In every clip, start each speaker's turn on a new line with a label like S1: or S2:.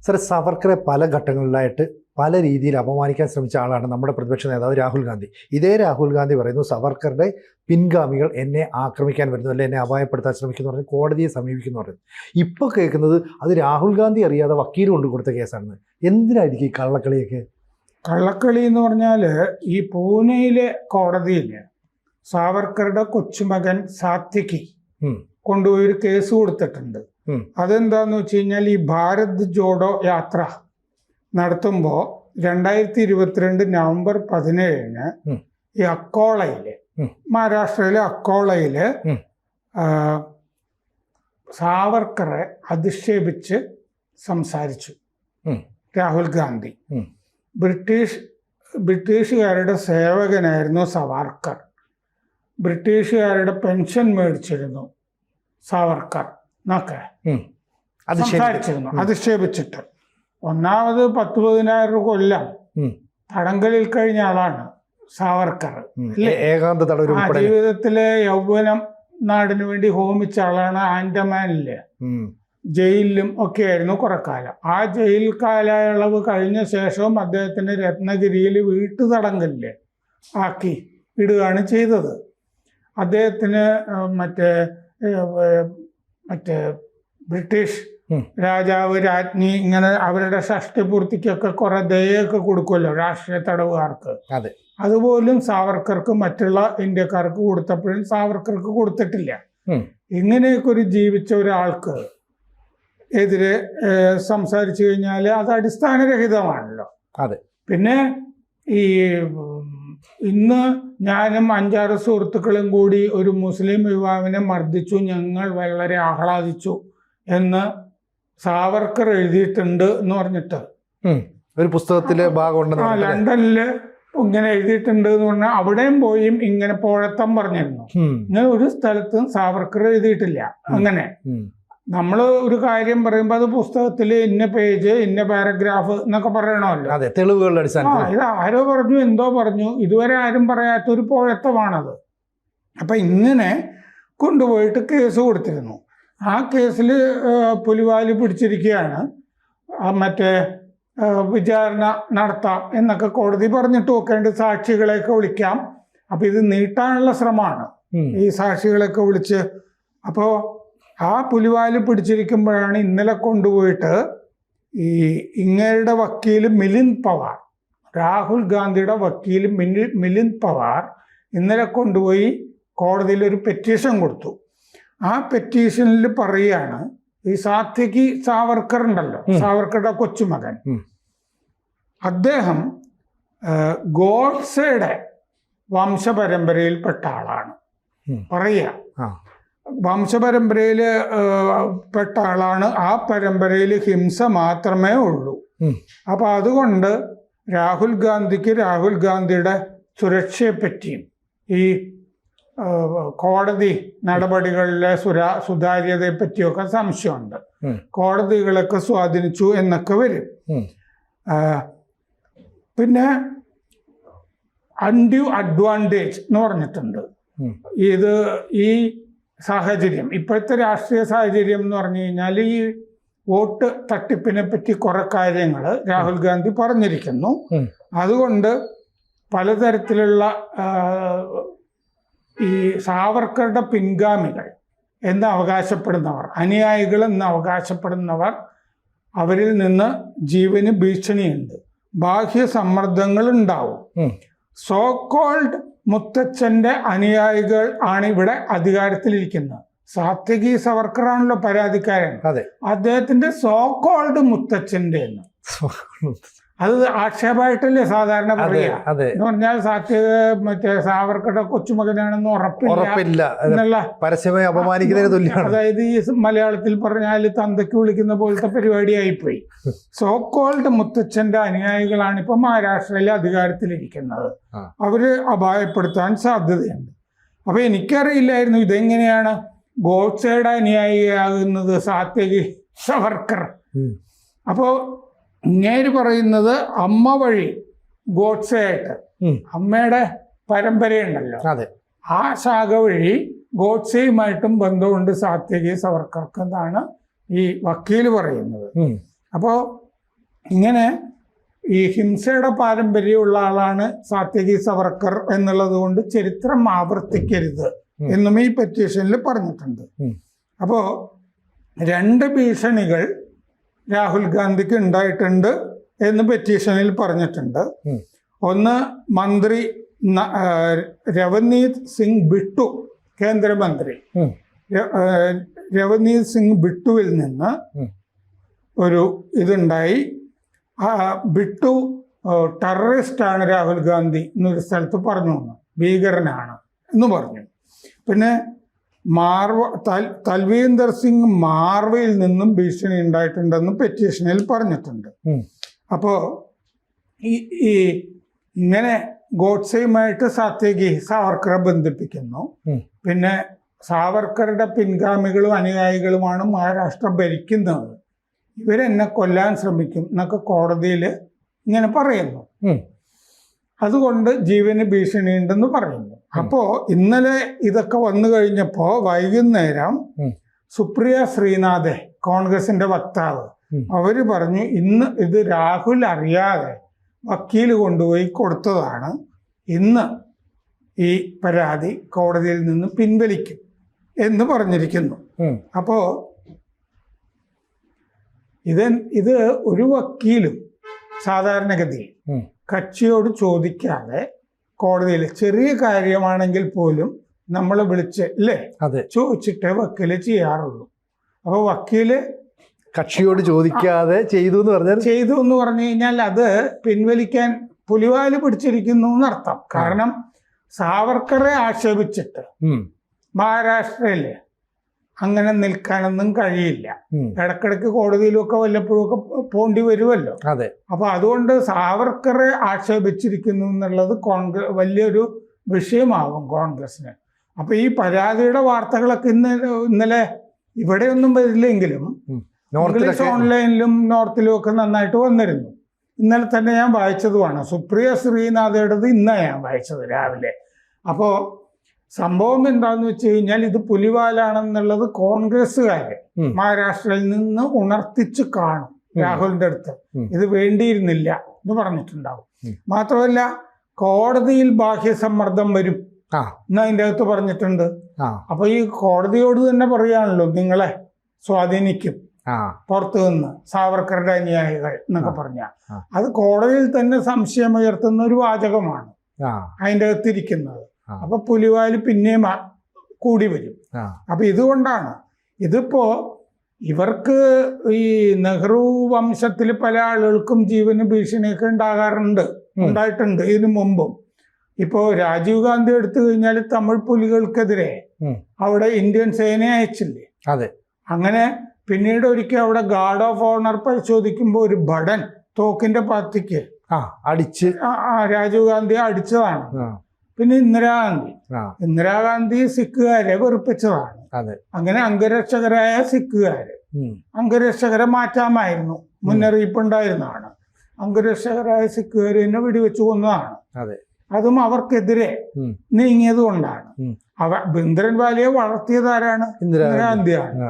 S1: Sir, സവർക്കറെ പല ഘട്ടങ്ങളിലായിട്ട് പല രീതിയിൽ അപമാനിക്കാൻ ശ്രമിച്ച ആളാണ് നമ്മുടെ പ്രതിപക്ഷ നേതാവ് രാഹുൽ ഗാന്ധി. ഇതേ രാഹുൽ ഗാന്ധി പറയുന്നു സവർക്കറുടെ പിൻഗാമികൾ എന്നെ ആക്രമിക്കാൻ വരുന്നു, അല്ലെ എന്നെ അപായപ്പെടുത്താൻ ശ്രമിക്കുന്നു പറഞ്ഞ് കോടതിയെ സമീപിക്കുന്നു പറയുന്നു. ഇപ്പോൾ കേൾക്കുന്നത് അത് രാഹുൽ ഗാന്ധി അറിയാതെ വക്കീൽ കൊണ്ട് കൊടുത്ത കേസാണെന്ന്. എന്തിനായിരിക്കും ഈ കള്ളക്കളിയൊക്കെ?
S2: കള്ളക്കളി എന്ന് പറഞ്ഞാൽ ഈ പൂനെയിലെ കോടതിയിൽ സാവർക്കറുടെ കൊച്ചുമകൻ സാത്വികി കൊണ്ടുപോയി ഒരു കേസ് കൊടുത്തിട്ടുണ്ട്. അതെന്താന്ന് വെച്ച് കഴിഞ്ഞാൽ ഈ ഭാരത് ജോഡോ യാത്ര നടത്തുമ്പോൾ 2022 നവംബർ 17 ഈ അക്കോളയില്, മഹാരാഷ്ട്രയിലെ അക്കോളയില് സാവർക്കറെ അധിക്ഷേപിച്ച് സംസാരിച്ചു രാഹുൽ ഗാന്ധി. ബ്രിട്ടീഷുകാരുടെ സേവകനായിരുന്നു സാവർക്കർ. ബ്രിട്ടീഷുകാരുടെ പെൻഷൻ മേടിച്ചിരുന്നു സാവർക്കർ എന്നൊക്കെ സംസാരിച്ചിരുന്നു അധിക്ഷേപിച്ചിട്ട്. ഒന്നാമത് 10-15 കൊല്ലം തടങ്കലിൽ കഴിഞ്ഞ ആളാണ് സാവർക്കർ. ജീവിതത്തിലെ യൗവനം നാടിനു വേണ്ടി ഹോമിച്ച ആളാണ്. ആൻഡമാനില് ജയിലിലും ഒക്കെ ആയിരുന്നു കുറെ കാലം. ആ ജയിൽ കാലയളവ് കഴിഞ്ഞ ശേഷവും അദ്ദേഹത്തിന് രത്നഗിരിയിൽ വീട്ടുതടങ്കലില് ആക്കി ഇടുകയാണ് ചെയ്തത്. അദ്ദേഹത്തിന് മറ്റേ ബ്രിട്ടീഷ് രാജാവ്, രാജ്ഞി, ഇങ്ങനെ അവരുടെ ഷഷ്ടിപൂർത്തിക്കൊക്കെ കുറെ ദയൊക്കെ കൊടുക്കുമല്ലോ രാഷ്ട്രീയ തടവുകാർക്ക്. അതുപോലും സാവർക്കർക്ക് മറ്റുള്ള ഇന്ത്യക്കാർക്ക് കൊടുത്തപ്പോഴും സാവർക്കർക്ക് കൊടുത്തിട്ടില്ല. ഇങ്ങനെയൊക്കെ ഒരു ജീവിച്ച ഒരാൾക്ക് എതിരെ സംസാരിച്ചു കഴിഞ്ഞാൽ അത് അടിസ്ഥാനരഹിതമാണല്ലോ. പിന്നെ ഈ ഇന്ന് ഞാനും 5-6 സുഹൃത്തുക്കളും കൂടി ഒരു മുസ്ലിം യുവാവിനെ മർദ്ദിച്ചു, ഞങ്ങൾ വളരെ ആഹ്ലാദിച്ചു എന്ന് സാവർക്കർ എഴുതിയിട്ടുണ്ട് എന്ന് പറഞ്ഞിട്ട്
S1: ഒരു പുസ്തകത്തിലെ ഭാഗമുണ്ട്.
S2: ലണ്ടനില് ഇങ്ങനെ എഴുതിയിട്ടുണ്ട് എന്ന് പറഞ്ഞാൽ അവിടെയും പോയി ഇങ്ങനെ പോഴത്തം പറഞ്ഞിരുന്നു. ഇങ്ങനെ ഒരു സ്ഥലത്തും സാവർക്കർ എഴുതിയിട്ടില്ല. അങ്ങനെ നമ്മൾ ഒരു കാര്യം പറയുമ്പോൾ അത് പുസ്തകത്തിൽ ഇന്ന പേജ്, ഇന്ന പാരഗ്രാഫ് എന്നൊക്കെ പറയണമല്ലോ.
S1: തെളിവുകളുടെ അടിസ്ഥാനത്തിൽ
S2: ഇത് ആരോ പറഞ്ഞു, എന്തോ പറഞ്ഞു, ഇതുവരെ ആരും പറയാത്തൊരു പോഴത്തമാണത്. അപ്പൊ ഇങ്ങനെ കൊണ്ടുപോയിട്ട് കേസ് കൊടുത്തിരുന്നു. ആ കേസിൽ പുലിവാലി പിടിച്ചിരിക്കുകയാണ്. മറ്റേ വിചാരണ നടത്താം എന്നൊക്കെ കോടതി പറഞ്ഞിട്ട് നോക്കേണ്ട, സാക്ഷികളെയൊക്കെ വിളിക്കാം. അപ്പൊ ഇത് നീട്ടാനുള്ള ശ്രമമാണ് ഈ സാക്ഷികളെയൊക്കെ വിളിച്ച്. അപ്പോൾ ആ പുലിവാല് പിടിച്ചിരിക്കുമ്പോഴാണ് ഇന്നലെ കൊണ്ടുപോയിട്ട് ഈ ഇങ്ങയുടെ വക്കീൽ മിലിന്ദ് പവാർ, രാഹുൽ ഗാന്ധിയുടെ വക്കീൽ മിലിന്ദ് പവാർ ഇന്നലെ കൊണ്ടുപോയി കോടതിയിൽ ഒരു പെറ്റീഷൻ കൊടുത്തു. ആ പെറ്റീഷനിൽ പറയുകയാണ് ഈ സാത്വികി സാവർക്കർ ഉണ്ടല്ലോ, സാവർക്കറുടെ കൊച്ചുമകൻ, അദ്ദേഹം ഗോഡ്സെയുടെ വംശപരമ്പരയിൽപ്പെട്ട ആളാണ് പറയുക. വംശപരമ്പരയിൽ പെട്ട ആളാണ്. ആ പരമ്പരയിൽ ഹിംസ മാത്രമേ ഉള്ളൂ. അപ്പൊ അതുകൊണ്ട് രാഹുൽ ഗാന്ധിക്ക് രാഹുൽ ഗാന്ധിയുടെ സുരക്ഷയെ പറ്റിയും ഈ കോടതി നടപടികളിലെ സുതാര്യതയെ പറ്റിയൊക്കെ സംശയമുണ്ട്. കോടതികളൊക്കെ സ്വാധീനിച്ചു എന്നൊക്കെ വരും. പിന്നെ അൺഡ്യൂ അഡ്വാൻറ്റേജ് എന്ന് പറഞ്ഞിട്ടുണ്ട്. ഇത് ഈ സാഹചര്യം, ഇപ്പോഴത്തെ രാഷ്ട്രീയ സാഹചര്യം എന്ന് പറഞ്ഞു കഴിഞ്ഞാൽ ഈ വോട്ട് തട്ടിപ്പിനെ പറ്റി കുറെ കാര്യങ്ങൾ രാഹുൽ ഗാന്ധി പറഞ്ഞിരിക്കുന്നു. അതുകൊണ്ട് പലതരത്തിലുള്ള ഈ സാവർക്കറുടെ പിൻഗാമികൾ എന്ന് അവകാശപ്പെടുന്നവർ, അനുയായികൾ എന്ന് അവകാശപ്പെടുന്നവർ, അവരിൽ നിന്ന് ജീവന് ഭീഷണിയുണ്ട്, ബാഹ്യ സമ്മർദ്ദങ്ങൾ ഉണ്ടാവും. സോ കോൾഡ് മുത്തച്ഛന്റെ അനുയായികൾ ആണ് ഇവിടെ അധികാരത്തിലിരിക്കുന്നത്. സാത്വികി സവർക്കറാണല്ലോ പരാതിക്കാരൻ. അദ്ദേഹത്തിന്റെ സോ കോൾഡ് മുത്തച്ഛന്റെ എന്ന് അത് ആക്ഷേപമായിട്ടല്ലേ സാധാരണ പറയുക. എന്ന് പറഞ്ഞാൽ മറ്റേ സാവർക്കറുടെ കൊച്ചുമകനാണെന്ന് ഉറപ്പില്ല എന്നുള്ള
S1: പരസ്യമായി അപമാനിക്കുന്നതിന് തുല്യമാണ്.
S2: അതായത് ഈ മലയാളത്തിൽ പറഞ്ഞാൽ തന്തയ്ക്ക് വിളിക്കുന്ന പോലത്തെ പരിപാടിയായിപ്പോയി. സോ കോൾഡ് മുത്തച്ഛന്റെ അനുയായികളാണ് ഇപ്പൊ മഹാരാഷ്ട്രയിലെ അധികാരത്തിലിരിക്കുന്നത്. അവര് അപായപ്പെടുത്താൻ സാധ്യതയുണ്ട്. അപ്പൊ എനിക്കറിയില്ലായിരുന്നു ഇതെങ്ങനെയാണ് ഗോഡ്സെയുടെ അനുയായിയാകുന്നത് സാത്വികി സവർക്കർ. അപ്പോ ഇങ്ങേര് പറയുന്നത് അമ്മ വഴി ഗോഡ്സെ ആയിട്ട്, അമ്മയുടെ പരമ്പരയുണ്ടല്ലോ, ആ ശാഖ വഴി ഗോഡ്സെയുമായിട്ടും ബന്ധമുണ്ട് സാത്വികി സവർക്കർക്ക് എന്നാണ് ഈ വക്കീല് പറയുന്നത്. അപ്പോൾ ഇങ്ങനെ ഈ ഹിംസയുടെ പാരമ്പര്യമുള്ള ആളാണ് സാത്യകി സവർക്കർ എന്നുള്ളത് കൊണ്ട് ചരിത്രം ആവർത്തിക്കരുത് എന്നും ഈ പെറ്റീഷനിൽ പറഞ്ഞിട്ടുണ്ട്. അപ്പോൾ 2 ഭീഷണികൾ രാഹുൽ ഗാന്ധിക്ക് ഉണ്ടായിട്ടുണ്ട് എന്ന് പെറ്റീഷനിൽ പറഞ്ഞിട്ടുണ്ട്. ഒന്ന്, മന്ത്രി രവനീത് സിംഗ് ബിട്ടു, കേന്ദ്രമന്ത്രി രവനീത് സിംഗ് ബിട്ടുവിൽ നിന്ന് ഒരു ഇതുണ്ടായി. ബിട്ടു ടെററിസ്റ്റാണ് രാഹുൽ ഗാന്ധി എന്നൊരു സ്ഥലത്ത് പറഞ്ഞു, ഭീകരനാണ് എന്ന് പറഞ്ഞു. പിന്നെ തൽവീന്ദർ സിംഗ് മാർവയിൽ നിന്നും ഭീഷണി ഉണ്ടായിട്ടുണ്ടെന്ന് പെറ്റീഷനിൽ പറഞ്ഞിട്ടുണ്ട്. അപ്പോൾ ഈ ഇങ്ങനെ ഗോഡ്സെയുമായിട്ട് സാത്യകി സാവർക്കറെ ബന്ധിപ്പിക്കുന്നു. പിന്നെ സാവർക്കറുടെ പിൻഗാമികളും അനുയായികളുമാണ് മഹാരാഷ്ട്ര ഭരിക്കുന്നത്, ഇവരെന്നെ കൊല്ലാൻ ശ്രമിക്കും എന്നൊക്കെ കോടതിയിൽ ഇങ്ങനെ പറയുന്നു. അതുകൊണ്ട് ജീവന് ഭീഷണിയുണ്ടെന്ന് പറയുന്നു. അപ്പോ ഇന്നലെ ഇതൊക്കെ വന്നു കഴിഞ്ഞപ്പോ വൈകുന്നേരം സുപ്രിയ ശ്രീനാഥെ, കോൺഗ്രസിന്റെ വക്താവ്, അവര് പറഞ്ഞു ഇന്ന് ഇത് രാഹുൽ അറിയാതെ വക്കീൽ കൊണ്ടുപോയി കൊടുത്തതാണ്, ഇന്ന് ഈ പരാതി കോടതിയിൽ നിന്ന് പിൻവലിക്കും എന്ന് പറഞ്ഞിരിക്കുന്നു. അപ്പോ ഇത് ഒരു വക്കീലും സാധാരണഗതിയിൽ കക്ഷിയോട് ചോദിക്കാതെ കോടതിയിൽ ചെറിയ കാര്യമാണെങ്കിൽ പോലും നമ്മളെ വിളിച്ച് അല്ലേ ചോദിച്ചിട്ടേ വക്കീല് ചെയ്യാറുള്ളൂ. അപ്പോൾ വക്കീല്
S1: കക്ഷിയോട് ചോദിക്കാതെ ചെയ്തു എന്ന്
S2: പറഞ്ഞു കഴിഞ്ഞാൽ അത് പിൻവലിക്കാൻ പുലിവാല് പിടിച്ചിരിക്കുന്നു എന്നർത്ഥം. കാരണം സാവർക്കറെ ആക്ഷേപിച്ചിട്ട് മഹാരാഷ്ട്രയില് അങ്ങനെ നിൽക്കാനൊന്നും കഴിയില്ല. ഇടക്കിടക്ക് കോടതിയിലൊക്കെ വല്ലപ്പോഴും ഒക്കെ പോണ്ടി വരുമല്ലോ. അപ്പൊ അതുകൊണ്ട് സാവർക്കറെ ആക്ഷേപിച്ചിരിക്കുന്നു എന്നുള്ളത് വലിയൊരു വിഷയമാകും കോൺഗ്രസിന്. അപ്പൊ ഈ പരാതിയുടെ വാർത്തകളൊക്കെ ഇന്നലെ ഇവിടെയൊന്നും വരില്ലെങ്കിലും ഇംഗ്ലീഷ് ഓൺലൈനിലും നോർത്തിലും ഒക്കെ നന്നായിട്ട് വന്നിരുന്നു. ഇന്നലെ തന്നെ ഞാൻ വായിച്ചതുമാണ്. സുപ്രിയ ശ്രീനാഥയുടേത് ഇന്നാണ് ഞാൻ വായിച്ചത് രാവിലെ. അപ്പോൾ സംഭവം എന്താന്ന് വെച്ച് കഴിഞ്ഞാൽ ഇത് പുലിവാലാണെന്നുള്ളത് കോൺഗ്രസ്സുകാര് മഹാരാഷ്ട്രയിൽ നിന്ന് ഉണർത്തിച്ചു കാണും രാഹുലിന്റെ അടുത്ത്. ഇത് വേണ്ടിയിരുന്നില്ല എന്ന് പറഞ്ഞിട്ടുണ്ടാവും. മാത്രമല്ല കോടതിയിൽ ബാഹ്യസമ്മർദ്ദം വരും എന്ന് അതിൻ്റെ അകത്ത് പറഞ്ഞിട്ടുണ്ട്. അപ്പൊ ഈ കോടതിയോട് തന്നെ പറയാണല്ലോ നിങ്ങളെ സ്വാധീനിക്കും പുറത്തു നിന്ന് സാവർക്കറുടെ അനുയായികൾ എന്നൊക്കെ പറഞ്ഞ അത് കോടതിയിൽ തന്നെ സംശയമുയർത്തുന്ന ഒരു വാചകമാണ് അതിൻ്റെ അകത്തിരിക്കുന്നത്. അപ്പൊ പുലിവാല് പിന്നെയും കൂടി വരും. അപ്പൊ ഇതുകൊണ്ടാണ് ഇതിപ്പോ ഇവർക്ക് ഈ നെഹ്റു വംശത്തിൽ പല ആളുകൾക്കും ജീവന് ഭീഷണിയൊക്കെ ഉണ്ടായിട്ടുണ്ട് ഇതിനു മുമ്പും. ഇപ്പോ രാജീവ് ഗാന്ധി എടുത്തു കഴിഞ്ഞാൽ തമിഴ് പുലികൾക്കെതിരെ അവിടെ ഇന്ത്യൻ സേനയെ അയച്ചില്ലേ. അങ്ങനെ പിന്നീട് ഒരിക്കൽ അവിടെ ഗാർഡ് ഓഫ് ഓണർ പരിശോധിക്കുമ്പോൾ ഒരു ഭടൻ തോക്കിന്റെ പാത്തിക്ക്
S1: അടിച്ച്
S2: രാജീവ് ഗാന്ധി അടിച്ചതാണ്. പിന്നെ ഇന്ദിരാഗാന്ധി സിഖുകാരെ വെറുപ്പിച്ചതാണ്. അങ്ങനെ അംഗരക്ഷകരായ അംഗരക്ഷകരെ മാറ്റാമായിരുന്നു, മുന്നറിയിപ്പ് ഉണ്ടായിരുന്നതാണ്. അംഗരക്ഷകരായ സിഖുകാരെ തന്നെ വെടിവെച്ചു കൊന്നതാണ്. അതും അവർക്കെതിരെ നീങ്ങിയത് കൊണ്ടാണ്. ഭിന്ദ്രൻവാലയെ വളർത്തിയത് ആരാണ്? ഇന്ദിരാഗാന്ധിയാണ്.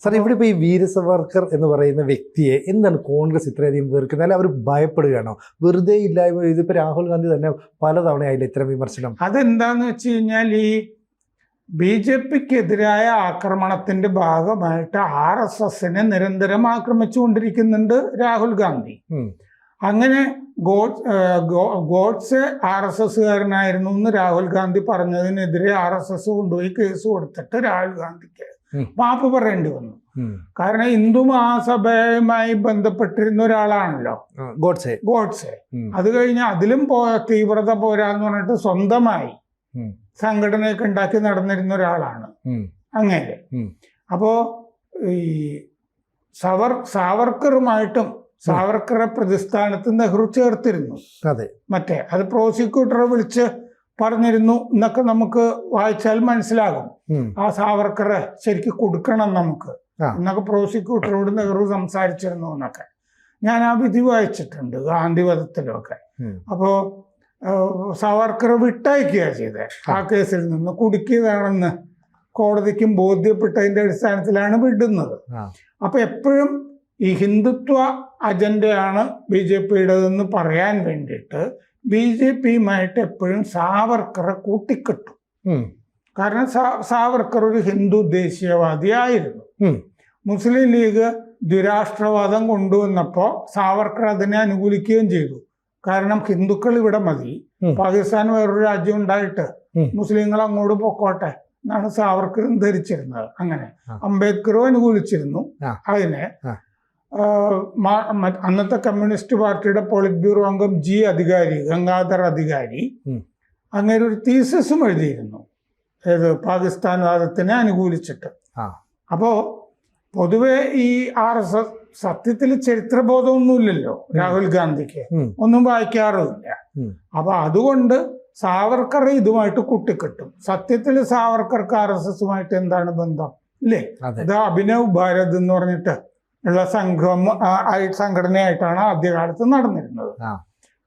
S1: സാർ, ഇവിടെ ഇപ്പോൾ ഈ വീര സവർക്കർ എന്ന് പറയുന്ന വ്യക്തിയെ എന്താണ് കോൺഗ്രസ് ഇത്രയധികം വെറുക്കുന്നത്? അല്ല അവർ ഭയപ്പെടുകയാണോ? വെറുതെ ഇല്ലായ്മ. ഇതിപ്പോൾ രാഹുൽ ഗാന്ധി തന്നെ പലതവണയായില്ല ഇത്തരം വിമർശനം.
S2: അതെന്താന്ന് വെച്ച് കഴിഞ്ഞാൽ ഈ BJPക്കെതിരായ ആക്രമണത്തിന്റെ ഭാഗമായിട്ട് RSSനെ നിരന്തരം ആക്രമിച്ചുകൊണ്ടിരിക്കുന്നുണ്ട് രാഹുൽ ഗാന്ധി. അങ്ങനെ ഗോഡ്സെ RSSകാരനായിരുന്നു എന്ന് രാഹുൽ ഗാന്ധി പറഞ്ഞതിനെതിരെ RSS കൊണ്ടുപോയി കേസ് കൊടുത്തിട്ട് രാഹുൽ ഗാന്ധിക്ക് മാപ്പ് പറയേണ്ടി വന്നു. കാരണം ഹിന്ദു മഹാസഭയുമായി ബന്ധപ്പെട്ടിരുന്ന ഒരാളാണല്ലോ ഗോഡ്സെ. അത് കഴിഞ്ഞ് അതിലും തീവ്രത പോരാന്ന് പറഞ്ഞിട്ട് സ്വന്തമായി സംഘടനയൊക്കെ ഉണ്ടാക്കി നടന്നിരുന്ന ഒരാളാണ് അങ്ങനെ. അപ്പോ ഈ സാവർക്കറുമായിട്ടും സാവർക്കറെ പ്രതിസ്ഥാനത്ത് നെഹ്റു ചേർത്തിരുന്നു. അത് പ്രോസിക്യൂട്ടറെ വിളിച്ച് പറഞ്ഞിരുന്നു എന്നൊക്കെ നമുക്ക് വായിച്ചാൽ മനസ്സിലാകും. ആ സാവർക്കറെ ശരിക്കും കൊടുക്കണം നമുക്ക് എന്നൊക്കെ പ്രോസിക്യൂട്ടറോട് നെഹ്റു സംസാരിച്ചിരുന്നു എന്നൊക്കെ ഞാൻ ആ വിധി വായിച്ചിട്ടുണ്ട് ഗാന്ധിവധത്തിലൊക്കെ. അപ്പോ സാവർക്കറെ വിട്ടയക്കുക ചെയ്തത് ആ കേസിൽ നിന്ന് കുടുക്കിയതാണെന്ന് കോടതിക്കും ബോധ്യപ്പെട്ടതിന്റെ അടിസ്ഥാനത്തിലാണ് വിടുന്നത്. അപ്പൊ എപ്പോഴും ഈ ഹിന്ദുത്വ അജണ്ടയാണ് BJPയുടേതെന്ന് പറയാൻ വേണ്ടിയിട്ട് BJPയുമായിട്ട് എപ്പോഴും സാവർക്കറെ കൂട്ടിക്കെട്ടും. കാരണം സാവർക്കർ ഒരു ഹിന്ദു ദേശീയവാദിയായിരുന്നു. മുസ്ലിം ലീഗ് ദ്വിരാഷ്ട്രവാദം കൊണ്ടുവന്നപ്പോൾ സാവർക്കർ അതിനെ അനുകൂലിക്കുകയും ചെയ്തു. കാരണം ഹിന്ദുക്കൾ ഇവിടെ മതി, പാകിസ്ഥാൻ വേറൊരു രാജ്യം ഉണ്ടായിട്ട് മുസ്ലിങ്ങൾ അങ്ങോട്ട് പൊക്കോട്ടെ എന്നാണ് സാവർക്കറും ധരിച്ചിരുന്നത്. അങ്ങനെ അംബേദ്കറും അനുകൂലിച്ചിരുന്നു അതിനെ. അന്നത്തെ കമ്മ്യൂണിസ്റ്റ് പാർട്ടിയുടെ പോളിറ്റ് ബ്യൂറോ അംഗം അധികാരി, ഗംഗാധർ അധികാരി, അങ്ങനെ ഒരു തീസിസും എഴുതിയിരുന്നു ഏത് പാകിസ്ഥാൻ വാദത്തിനെ അനുകൂലിച്ചിട്ട്. അപ്പോ പൊതുവെ ഈ RSS സത്യത്തിൽ ചരിത്രബോധമൊന്നുമില്ലല്ലോ രാഹുൽ ഗാന്ധിക്ക്, ഒന്നും വായിക്കാറുമില്ല. അപ്പൊ അതുകൊണ്ട് സാവർക്കർ ഇതുമായിട്ട് കൂട്ടിക്കെട്ടും. സത്യത്തിൽ സാവർക്കർക്ക് RSSുമായിട്ട് എന്താണ് ബന്ധം ഇല്ലേ? ഇത് അഭിനവ് ഭാരത് എന്ന് പറഞ്ഞിട്ട് ഉള്ള സംഘടനയായിട്ടാണ് ആദ്യകാലത്ത് നടന്നിരുന്നത്.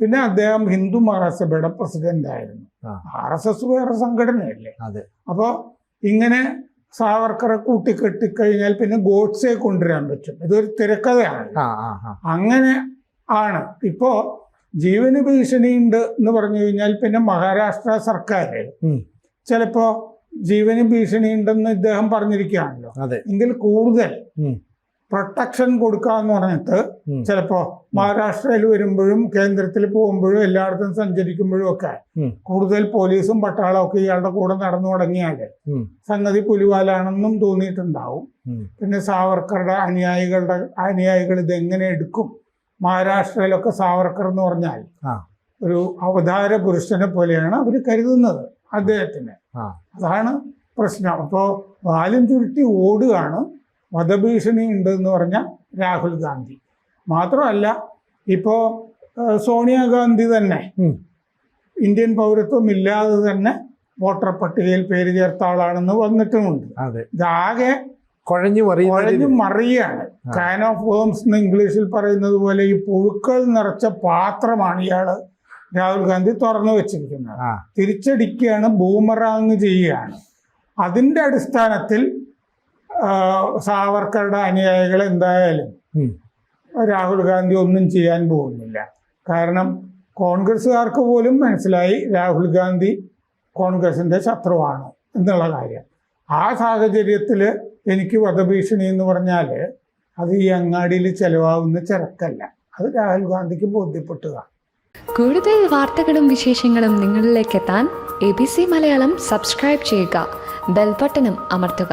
S2: പിന്നെ അദ്ദേഹം ഹിന്ദു മഹാസഭയുടെ പ്രസിഡന്റ് ആയിരുന്നു. RSS വേറെ സംഘടനയല്ലേ? അപ്പോ ഇങ്ങനെ സാവർക്കറെ കൂട്ടിക്കെട്ടിക്കഴിഞ്ഞാൽ പിന്നെ ഗോഡ്സെ കൊണ്ടുവരാൻ പറ്റും. ഇതൊരു തിരക്കഥയാണ്. അങ്ങനെ ആണ്. ഇപ്പോ ജീവന് ഭീഷണിയുണ്ട് എന്ന് പറഞ്ഞു കഴിഞ്ഞാൽ പിന്നെ മഹാരാഷ്ട്ര സർക്കാർ ചിലപ്പോ ജീവന് ഭീഷണിയുണ്ടെന്ന് ഇദ്ദേഹം പറഞ്ഞിരിക്കുകയാണല്ലോ, എങ്കിൽ കൂടുതൽ പ്രൊട്ടക്ഷൻ കൊടുക്കാന്ന് പറഞ്ഞിട്ട് ചിലപ്പോ മഹാരാഷ്ട്രയിൽ വരുമ്പോഴും കേന്ദ്രത്തിൽ പോകുമ്പോഴും എല്ലായിടത്തും സഞ്ചരിക്കുമ്പോഴും ഒക്കെ കൂടുതൽ പോലീസും പട്ടാളവും ഒക്കെ ഇയാളുടെ കൂടെ നടന്നു തുടങ്ങിയാല് സംഗതി പുലിവാലാണെന്നും തോന്നിയിട്ടുണ്ടാവും. പിന്നെ സാവർക്കറുടെ അനുയായികൾ ഇതെങ്ങനെ എടുക്കും? മഹാരാഷ്ട്രയിലൊക്കെ സാവർക്കർ എന്ന് പറഞ്ഞാൽ ഒരു അവതാര പുരുഷനെ പോലെയാണ് അവർ കരുതുന്നത് അദ്ദേഹത്തിന്. അതാണ് പ്രശ്നം. അപ്പോൾ വാലും ചുരുട്ടി ഓടുകയാണ്. വധഭീഷണി ഉണ്ട് എന്ന് പറഞ്ഞ രാഹുൽ ഗാന്ധി മാത്രമല്ല, ഇപ്പോ സോണിയാഗാന്ധി തന്നെ ഇന്ത്യൻ പൗരത്വം ഇല്ലാതെ തന്നെ വോട്ടർ പട്ടികയിൽ പേര് ചേർത്ത ആളാണെന്ന് വന്നിട്ടുമുണ്ട്. ഇതാകെ കുഴഞ്ഞു മറിയാണ്. കാൻ ഓഫ് വേംസ് എന്ന് ഇംഗ്ലീഷിൽ പറയുന്നത് പോലെ ഈ പുഴുക്കൾ നിറച്ച പാത്രമാണ് ഇയാള് രാഹുൽ ഗാന്ധി തുറന്നു വെച്ചിരിക്കുന്നത്. തിരിച്ചടിക്കുകയാണ്, ബൂമറാങ് ചെയ്യുകയാണ്. അതിന്റെ അടിസ്ഥാനത്തിൽ സാവർക്കറുടെ അനുയായികൾ എന്തായാലും രാഹുൽ ഗാന്ധി ഒന്നും ചെയ്യാൻ പോകുന്നില്ല. കാരണം കോൺഗ്രസ്സുകാർക്ക് പോലും മനസ്സിലായി രാഹുൽ ഗാന്ധി കോൺഗ്രസിന്റെ ശത്രുവാണ് എന്നുള്ള കാര്യം. ആ സാഹചര്യത്തിൽ എനിക്ക് വധഭീഷണി എന്ന് പറഞ്ഞാൽ അത് ഈ അങ്ങാടിയിൽ ചെലവാകുന്ന ചരക്കല്ല. അത് രാഹുൽ ഗാന്ധിക്ക് ബോധ്യപ്പെട്ടുക.
S3: കൂടുതൽ വാർത്തകളും വിശേഷങ്ങളും നിങ്ങളിലേക്ക് എത്താൻ ABC മലയാളം സബ്സ്ക്രൈബ് ചെയ്യുക, ബെൽ ബട്ടണും അമർത്തുക.